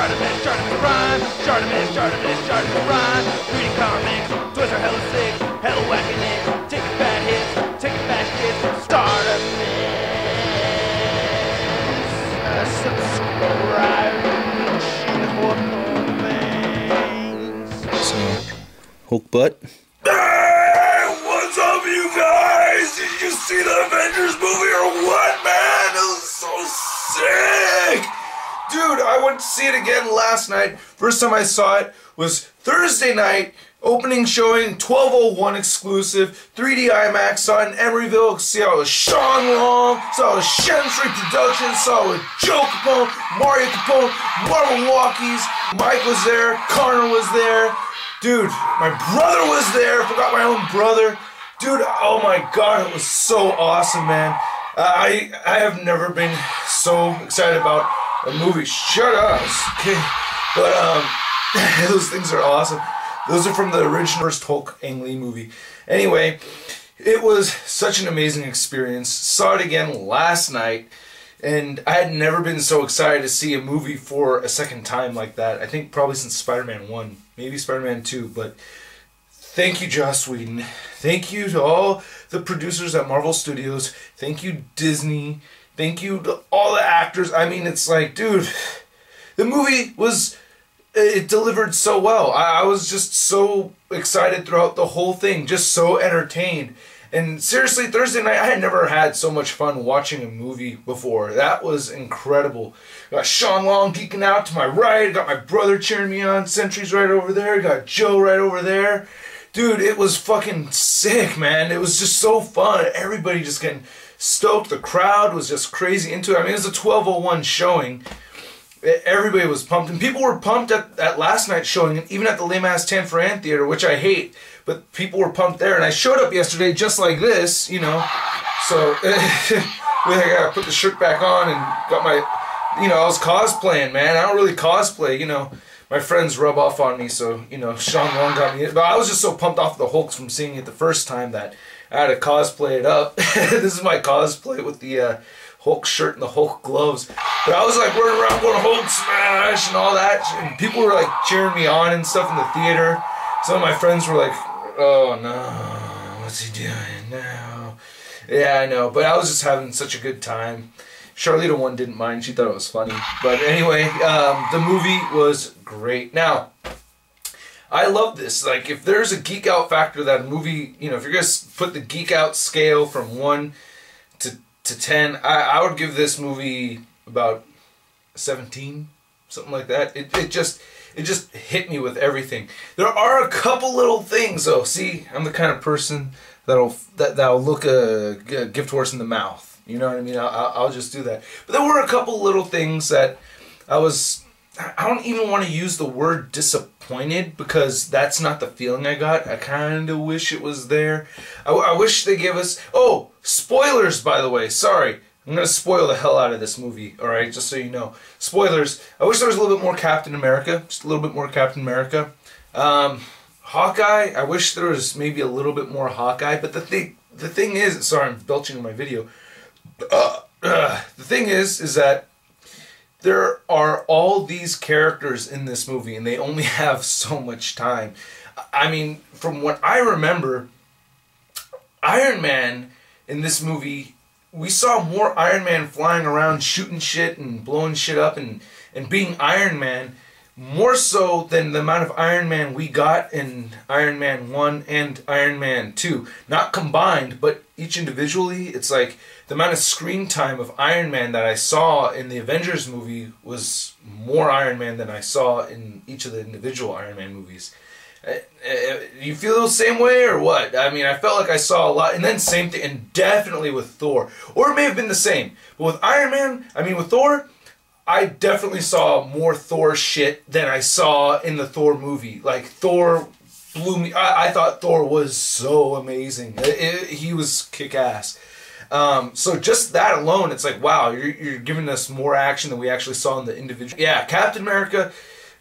ShartimusPrime, ShartimusPrime. Reading comics, toys are hella sick, hella whacking it, taking bad hits, taking bad shit. Subscribe. So, Hulk butt. Hey, what's up, you guys? Did you see the Avengers movie or what, man? It was so sick! Dude, I went to see it again last night. First time I saw it was Thursday night, opening showing, 12:01 exclusive, 3D IMAX, saw it in Emeryville, saw it with Sean Long, saw it with Shenstry Productions, saw it with Joe Capone, Mario Capone, Marvel Walkies, Mike was there, Connor was there. Dude, my brother was there, forgot my own brother. Dude, oh my god, it was so awesome, man. I have never been so excited about a movie. Shut up. Okay. But those things are awesome. Those are from the original first Hulk Ang Lee movie. Anyway, it was such an amazing experience. Saw it again last night, and I had never been so excited to see a movie for a second time like that. I think probably since Spider-Man 1, maybe Spider-Man 2, but thank you, Joss Whedon. Thank you to all the producers at Marvel Studios. Thank you, Disney. Thank you to all the actors. I mean, it's like, dude, the movie was, it delivered so well. I was just so excited throughout the whole thing, just so entertained. And seriously, Thursday night, I had never had so much fun watching a movie before. That was incredible. Got Sean Long geeking out to my right. Got my brother cheering me on. Sentry's right over there. Got Joe right over there. Dude, it was fucking sick, man. It was just so fun. Everybody just getting stoked. The crowd was just crazy into it. I mean, it was a 12:01 showing. Everybody was pumped. And people were pumped at last night's showing, and even at the lame-ass Tanforan Theater, which I hate. But people were pumped there. And I showed up yesterday just like this, you know. So, I gotta put the shirt back on and got my, you know, I was cosplaying, man. I don't really cosplay, you know. My friends rub off on me, so, you know, Sean Long got me. But I was just so pumped off the Hulks from seeing it the first time that I had to cosplay it up. This is my cosplay with the Hulk shirt and the Hulk gloves. But I was like running around going Hulk smash and all that. And people were like cheering me on and stuff in the theater. Some of my friends were like, oh no, what's he doing now? Yeah, I know. But I was just having such a good time. Charlita one didn't mind. She thought it was funny. But anyway, the movie was great. Now, I love this. Like, if there's a geek out factor that a movie, you know, if you're going to put the geek out scale from 1 to 10, I would give this movie about 17, something like that. It just hit me with everything. There are a couple little things, though. See, I'm the kind of person that'll look a gift horse in the mouth. You know what I mean? I'll just do that. But there were a couple little things that I don't even want to use the word disappointed, because that's not the feeling I got. I kind of wish it was there. I wish they gave us... Oh, spoilers, by the way. Sorry. I'm going to spoil the hell out of this movie, alright? Just so you know. Spoilers. I wish there was a little bit more Captain America. Just a little bit more Captain America. Hawkeye. I wish there was maybe a little bit more Hawkeye. But the thing is... Sorry, I'm belching in my video. The thing is that there are all these characters in this movie, and they only have so much time. I mean, from what I remember, Iron Man in this movie, we saw more Iron Man flying around shooting shit and blowing shit up and being Iron Man, more so than the amount of Iron Man we got in Iron Man 1 and Iron Man 2. Not combined, but each individually. It's like the amount of screen time of Iron Man that I saw in the Avengers movie was more Iron Man than I saw in each of the individual Iron Man movies. You feel the same way or what? I mean, I felt like I saw a lot, and then same thing, and definitely with Thor. Or it may have been the same. But with Iron Man, I mean with Thor, I definitely saw more Thor shit than I saw in the Thor movie. Like, Thor blew me. I thought Thor was so amazing. He was kick-ass. So just that alone, it's like, wow, you're giving us more action than we actually saw in the individual. Yeah, Captain America,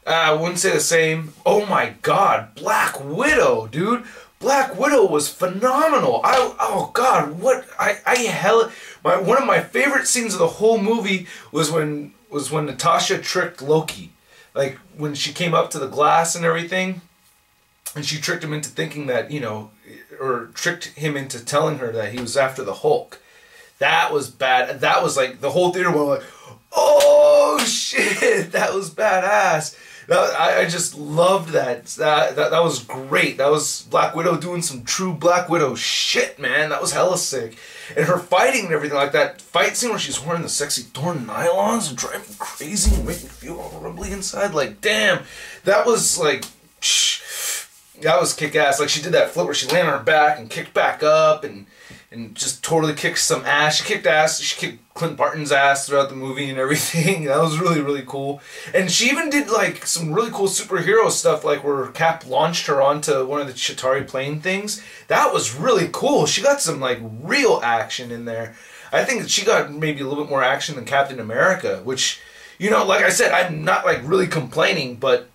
I wouldn't say the same. Oh my god, Black Widow, dude. Black Widow was phenomenal. Oh god, what one of my favorite scenes of the whole movie was when Natasha tricked Loki. like when she came up to the glass and everything, and she tricked him into thinking that, you know, or tricked him into telling her that he was after the Hulk. That was bad. That was like, the whole theater went like, oh shit, that was badass. I just loved that. That was great. That was Black Widow doing some true Black Widow shit, man. That was hella sick. And her fighting and everything, like that fight scene where she's wearing the sexy Thor nylons and driving me crazy and making me feel all rumbly inside. Like, damn, that was like, that was kick-ass. Like, she did that flip where she landed on her back and kicked back up and just totally kicked some ass. She kicked ass. She kicked Clint Barton's ass throughout the movie and everything. That was really, really cool. And she even did, like, some really cool superhero stuff, like where Cap launched her onto one of the Chitauri plane things. That was really cool. She got some, like, real action in there. I think that she got maybe a little bit more action than Captain America, which, you know, like I said, I'm not, like, really complaining, but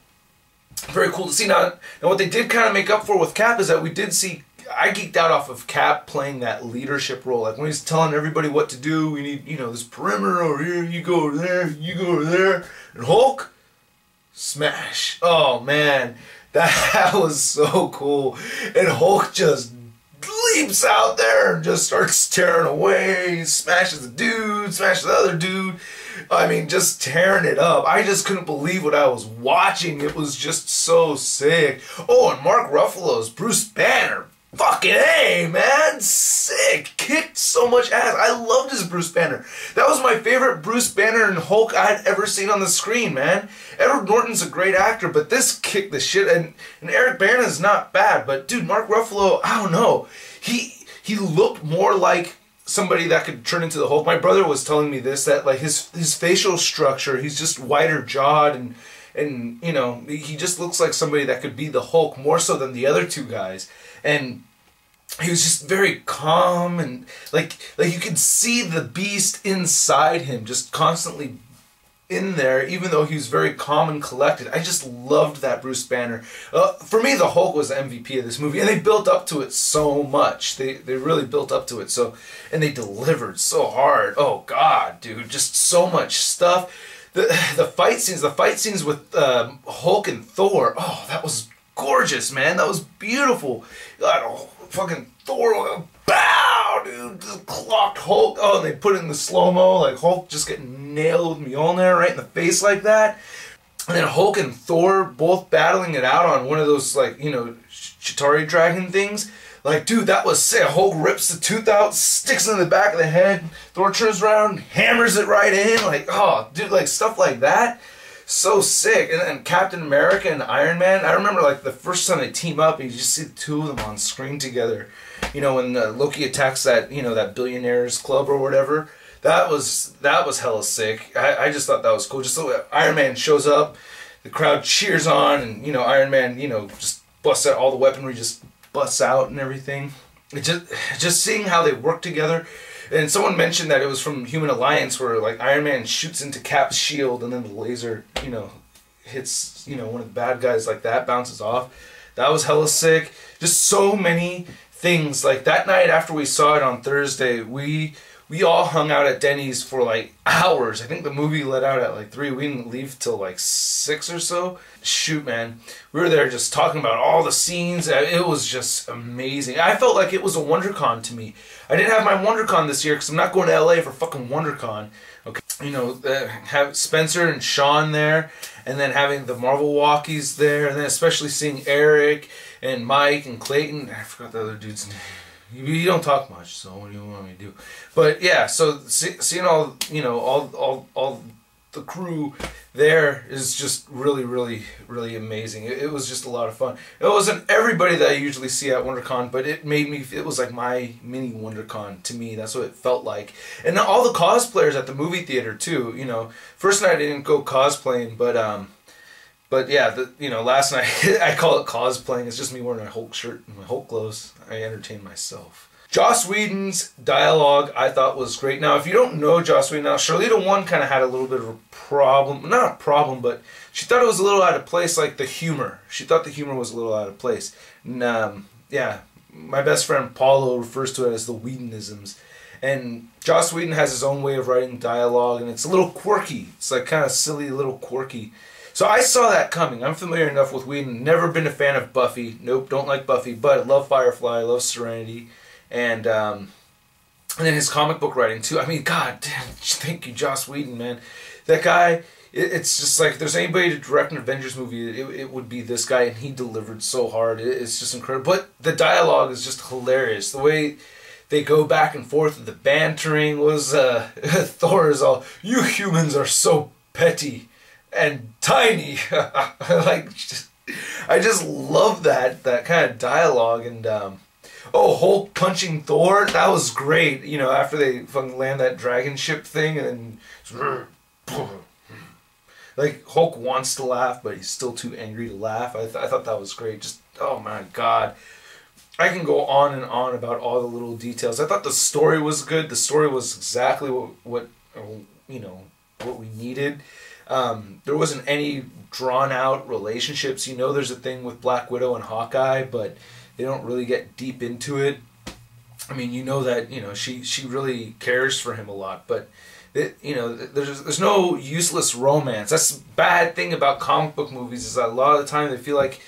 very cool to see. Now what they did kind of make up for with Cap is that we did see, I geeked out off of Cap playing that leadership role. Like when he's telling everybody what to do, we need, you know, this perimeter over here, you go over there, you go over there. And Hulk, smash. Oh man, that was so cool. And Hulk just leaps out there and just starts tearing away, smashes the dude, smashes the other dude. I mean, just tearing it up. I just couldn't believe what I was watching. It was just so sick. Oh, and Mark Ruffalo's Bruce Banner. Fucking A, man. Sick. Kicked so much ass. I loved his Bruce Banner. That was my favorite Bruce Banner and Hulk I had ever seen on the screen, man. Edward Norton's a great actor, but this kicked the shit. And Eric Bana's not bad, but dude, Mark Ruffalo, I don't know. He looked more like somebody that could turn into the Hulk. My brother was telling me this, that like his facial structure, he's just wider jawed and you know, he just looks like somebody that could be the Hulk more so than the other two guys. And he was just very calm and like you could see the beast inside him just constantly in there, even though he was very calm and collected. I just loved that Bruce Banner. For me, the Hulk was the MVP of this movie, and they built up to it so much. They really built up to it. So, and they delivered so hard. Oh God, dude, just so much stuff. The fight scenes with Hulk and Thor. Oh, that was gorgeous, man. That was beautiful. God, oh, fucking Thor. Bow, dude, just clocked Hulk. Oh, and they put it in the slow-mo, like Hulk just getting nailed with Mjolnir right in the face like that. And then Hulk and Thor both battling it out on one of those, like, you know, Chitauri dragon things. Like, dude, that was sick. Hulk rips the tooth out, sticks it in the back of the head. Thor turns around, hammers it right in. Like, oh, dude, like, stuff like that. So sick. And then Captain America and Iron Man, I remember, like, the first time they team up, and you just see the two of them on screen together. You know, when Loki attacks that, you know, that billionaires club or whatever, that was hella sick. I just thought that was cool. Just so Iron Man shows up, the crowd cheers on, and, you know, Iron Man, you know, just busts out all the weaponry, just busts out and everything. It just seeing how they work together. And someone mentioned that it was from Human Alliance, where like Iron Man shoots into Cap's shield, and then the laser, you know, hits, you know, one of the bad guys like that, bounces off. That was hella sick. Just so many things. Like that night after we saw it on Thursday, we all hung out at Denny's for like hours. I think the movie let out at like 3. We didn't leave till like 6 or so. Shoot, man. We were there just talking about all the scenes. It was just amazing. I felt like it was a WonderCon to me. I didn't have my WonderCon this year because I'm not going to LA for fucking WonderCon. Okay, you know, have Spencer and Sean there, and then having the Marvel walkies there, and then especially seeing Eric and Mike and Clayton. I forgot the other dude's name. You don't talk much, so what do you want me to do? But yeah, so seeing all, you know, all the crew there is just really, really, really amazing. It was just a lot of fun. It wasn't everybody that I usually see at WonderCon, but it made me, it was like my mini WonderCon to me. That's what it felt like. And all the cosplayers at the movie theater too, you know. First night I didn't go cosplaying, but yeah, you know, last night, I call it cosplaying. It's just me wearing my Hulk shirt and my Hulk clothes. I entertain myself. Joss Whedon's dialogue, I thought, was great. Now, if you don't know Joss Whedon, now, Charlita 1 kind of had a little bit of a problem. Not a problem, but she thought it was a little out of place, like the humor. She thought the humor was a little out of place. And, yeah, my best friend Paulo refers to it as the Whedonisms. And Joss Whedon has his own way of writing dialogue, and it's a little quirky. It's like kind of silly, a little quirky. So I saw that coming. I'm familiar enough with Whedon. Never been a fan of Buffy. Nope, don't like Buffy. But I love Firefly. I love Serenity. And then his comic book writing too. I mean, God damn, thank you, Joss Whedon, man. That guy, it's just like, if there's anybody to direct an Avengers movie, it would be this guy, and he delivered so hard. It's just incredible. But the dialogue is just hilarious. The way they go back and forth, the bantering was, Thor is all, you humans are so petty and tiny. Like, I just love that kind of dialogue. And oh, Hulk punching Thor, that was great. You know, after they fucking land that dragon ship thing, and then like, Hulk wants to laugh, but he's still too angry to laugh. I thought that was great. Just, oh my God, I can go on and on about all the little details. I thought the story was good. The story was exactly what you know, what we needed. There wasn't any drawn out relationships. You know, there's a thing with Black Widow and Hawkeye, but they don't really get deep into it. I mean, you know that, you know, she really cares for him a lot, but you know, there's no useless romance. That's the bad thing about comic book movies, is that a lot of the time they feel like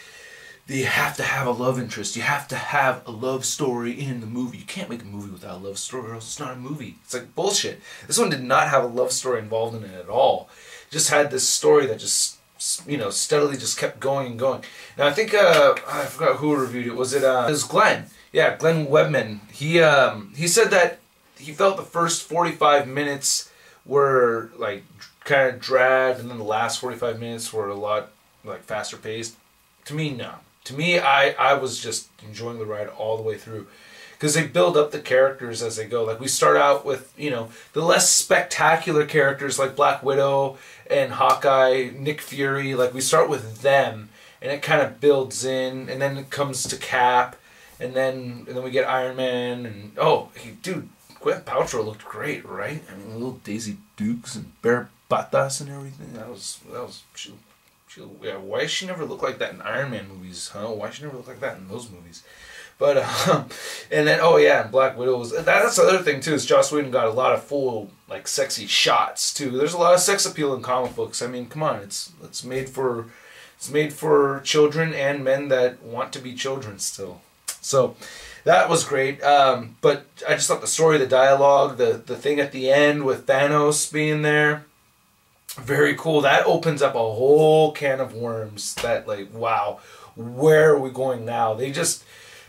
you have to have a love interest. You have to have a love story in the movie. You can't make a movie without a love story, or else it's not a movie. It's like bullshit. This one did not have a love story involved in it at all. It just had this story that just, you know, steadily just kept going and going. Now I think I forgot who reviewed it. Was it was Glenn? Yeah, Glenn Webman. He said that he felt the first 45 minutes were like kind of dragged, and then the last 45 minutes were a lot like faster paced. To me, no. To me, I was just enjoying the ride all the way through, because they build up the characters as they go. Like, we start out with, you know, the less spectacular characters like Black Widow and Hawkeye, Nick Fury. Like, we start with them, and it kind of builds in, and then it comes to Cap, and then we get Iron Man, and oh, dude, Gwyneth Paltrow looked great, right? I mean, little Daisy Dukes and Bear Patas and everything. That was yeah, why she never looked like that in Iron Man movies, huh? Why she never looked like that in those movies? But and then, oh yeah, and Black Widow was, that's the other thing too, is Joss Whedon got a lot of full, like, sexy shots too. There's a lot of sex appeal in comic books. I mean, come on, it's made for children and men that want to be children still. So that was great. But I just thought the story, the dialogue, the thing at the end with Thanos being there, very cool. That opens up a whole can of worms that, like, wow, where are we going now? They just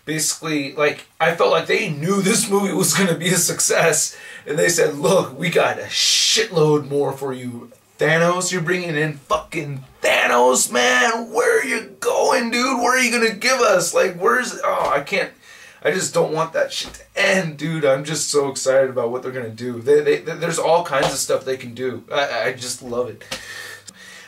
basically, like, I felt like they knew this movie was going to be a success, and they said, look, we got a shitload more for you. Thanos, you're bringing in fucking Thanos, man. Where are you going, dude? What are you going to give us? Like, oh, I just don't want that shit to end, dude. I'm just so excited about what they're going to do. There's all kinds of stuff they can do. I just love it.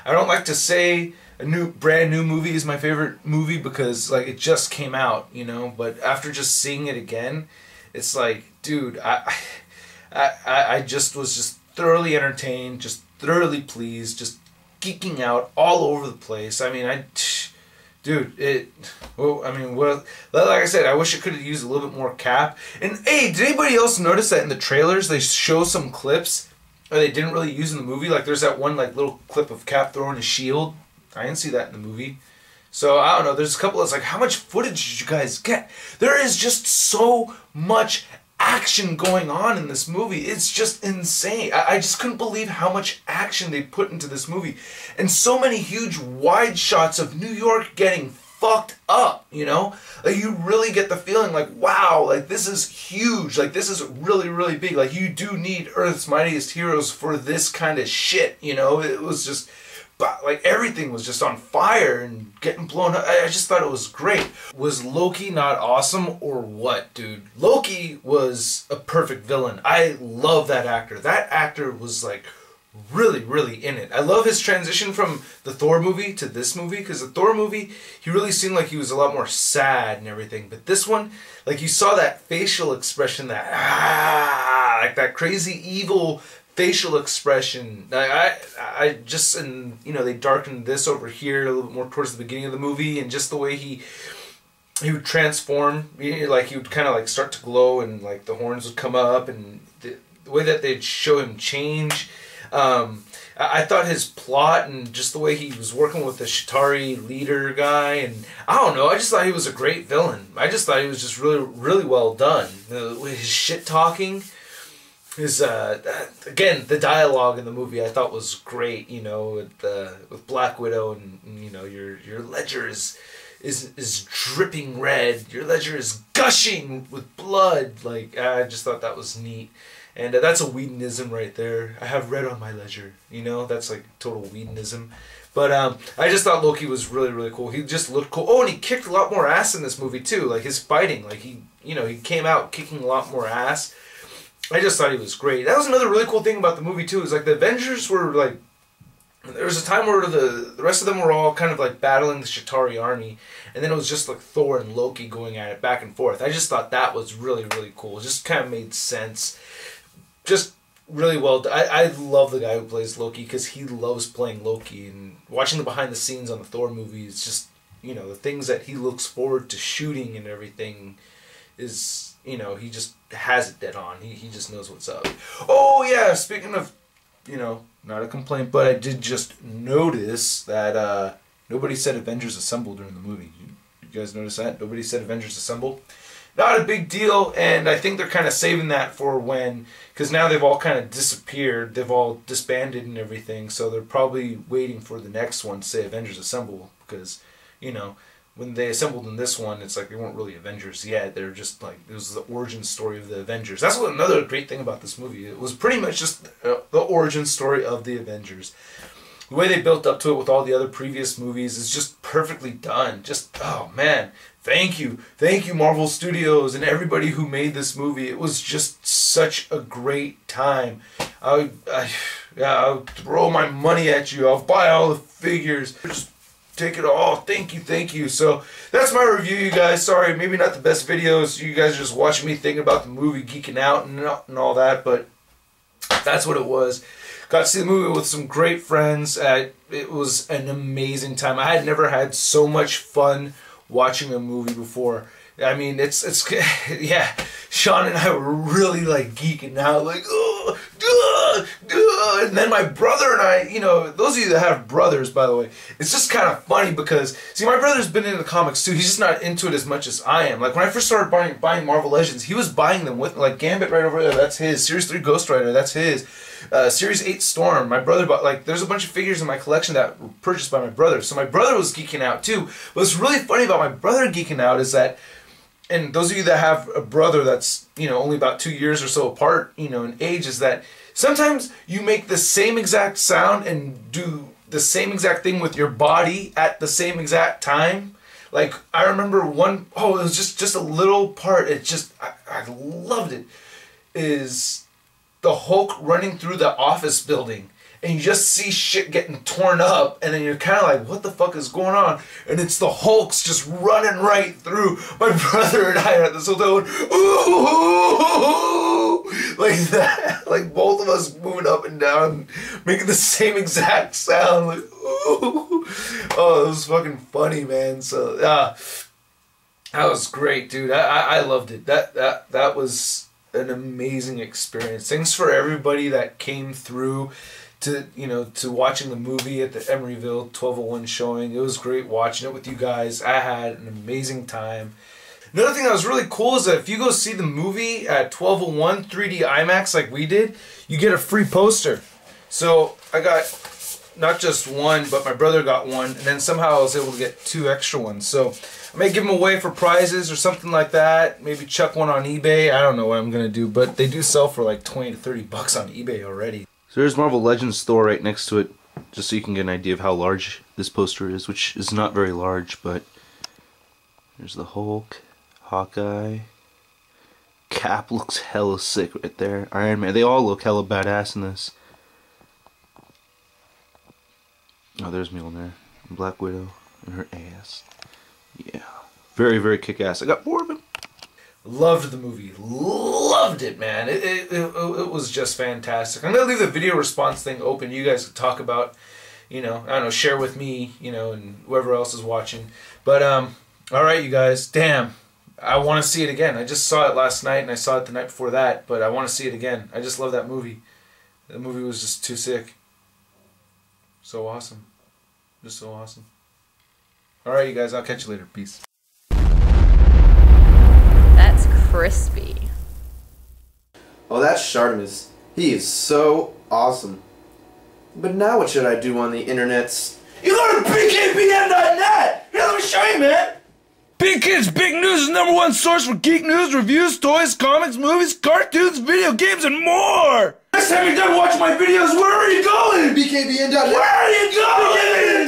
I don't like to say a brand new movie is my favorite movie, because, like, it just came out, you know, but after just seeing it again, it's like, dude, I just was just thoroughly entertained, just thoroughly pleased, just geeking out all over the place. I mean, dude, like I said, I wish it could have used a little bit more Cap. And hey, did anybody else notice that in the trailers they show some clips that they didn't really use in the movie? Like, there's that one, like, little clip of Cap throwing a shield. I didn't see that in the movie. So, I don't know, there's a couple that's like, how much footage did you guys get? There is just so much action going on in this movie. It's just insane. I just couldn't believe how much action they put into this movie. And so many huge wide shots of New York getting fucked up, you know? Like, you really get the feeling like, wow, like, this is huge. Like, this is really, really big. Like, you do need Earth's Mightiest Heroes for this kind of shit, you know? It was just, like, everything was just on fire and getting blown up. I just thought it was great. Was Loki not awesome or what, dude? Loki was a perfect villain. I love that actor. That actor was, like, really, really in it. I love his transition from the Thor movie to this movie, because the Thor movie, he really seemed like he was a lot more sad and everything. But this one, like, you saw that facial expression, that, like, that crazy evil facial expression. I just, and, you know, they darkened this over here a little bit more towards the beginning of the movie, and just the way he would transform, like, he would kind of, like, start to glow, and, like, the horns would come up, and the way that they'd show him change. I thought his plot and just the way he was working with the Chitauri leader guy, and I don't know, I just thought he was a great villain. I just thought he was just really, really well done. His shit talking, his again, the dialogue in the movie I thought was great. You know, with Black Widow, and you know, your ledger is dripping red. Your ledger is gushing with blood. Like, I just thought that was neat. And that's a Whedonism right there. I have red on my ledger. You know, that's like total Whedonism. But I just thought Loki was really, really cool. He just looked cool. Oh, and he kicked a lot more ass in this movie too. Like his fighting, like he came out kicking a lot more ass. I just thought he was great. That was another really cool thing about the movie too. Is like the Avengers were like, there was a time where the rest of them were all kind of like battling the Chitauri army, and then it was just like Thor and Loki going at it back and forth. I just thought that was really, really cool. It just kind of made sense. Just really well done. I love the guy who plays Loki because he loves playing Loki, and watching the behind the scenes on the Thor movie is just, you know, the things that he looks forward to shooting and everything is, you know, he just has it dead on. He just knows what's up. Oh yeah, speaking of, you know, not a complaint, but I did just notice that nobody said Avengers Assemble during the movie. You guys notice that? Nobody said Avengers Assemble. Not a big deal, and I think they're kind of saving that for when, because now they've all kind of disappeared, they've all disbanded and everything, so they're probably waiting for the next one to say Avengers Assemble, because, you know, when they assembled in this one, it's like they weren't really Avengers yet, they're just like, it was the origin story of the Avengers. That's what another great thing about this movie, it was pretty much just the origin story of the Avengers. The way they built up to it with all the other previous movies is just perfectly done. Just, oh man, thank you Marvel Studios and everybody who made this movie. It was just such a great time. I'll throw my money at you. I'll buy all the figures. Just take it all. Thank you. So that's my review, you guys. Sorry, maybe not the best videos. You guys are just watching me think about the movie, geeking out and all that, but that's what it was. Got to see the movie with some great friends. It was an amazing time. I had never had so much fun watching a movie before. I mean, it's yeah. Sean and I were really like geeking out, like, oh, and then my brother and I, you know, those of you that have brothers, by the way, it's just kind of funny because, see, my brother's been into comics too. He's just not into it as much as I am. Like when I first started buying Marvel Legends, he was buying them with, like, Gambit right over there. That's his. Series 3 Ghost Rider. That's his. Series 8 Storm. My brother bought, like, there's a bunch of figures in my collection that were purchased by my brother. So my brother was geeking out too. What's really funny about my brother geeking out is that, and those of you that have a brother that's, you know, only about 2 years or so apart, you know, in age, is that sometimes you make the same exact sound and do the same exact thing with your body at the same exact time. Like, I remember it was just a little part, it just, I loved it, is the Hulk running through the office building. And you just see shit getting torn up, and then you're kind of like, what the fuck is going on? And it's the Hulk's just running right through. My brother and I are at this hotel going, ooh, like that. Like both of us moving up and down, making the same exact sound. Like, ooh. Oh, it was fucking funny, man. So, that was great, dude. I loved it. That was an amazing experience. Thanks for everybody that came through to watching the movie at the Emeryville 1201 showing. It was great watching it with you guys. I had an amazing time. Another thing that was really cool is that if you go see the movie at 1201 3D IMAX like we did, you get a free poster. So I got not just one, but my brother got one, and then somehow I was able to get 2 extra ones. So I may give them away for prizes or something like that. Maybe chuck one on eBay. I don't know what I'm going to do, but they do sell for like 20 to 30 bucks on eBay already. So there's Marvel Legends Thor right next to it, just so you can get an idea of how large this poster is, which is not very large, but there's the Hulk, Hawkeye, Cap looks hella sick right there, Iron Man, they all look hella badass in this. Oh, there's Mjolnir, Black Widow, and her ass. Yeah, very, very kick-ass. I got 4 of them. Loved the movie. Loved it, man. It was just fantastic. I'm going to leave the video response thing open. You guys can talk about, you know, I don't know, share with me, you know, and whoever else is watching. But, alright, you guys. Damn. I want to see it again. I just saw it last night, and I saw it the night before that, but I want to see it again. I just love that movie. That movie was just too sick. So awesome. Just so awesome. Alright, you guys, I'll catch you later. Peace. That's crispy. Oh, that's Shartimus. He is so awesome. But now what should I do on the internets? You go to bkbn.net! Here, let me show you, man! Big Kids Big News is #1 source for geek news, reviews, toys, comics, movies, cartoons, video games, and more! Next time you're done watching my videos, where are you going? bkbn.net. Where are you going?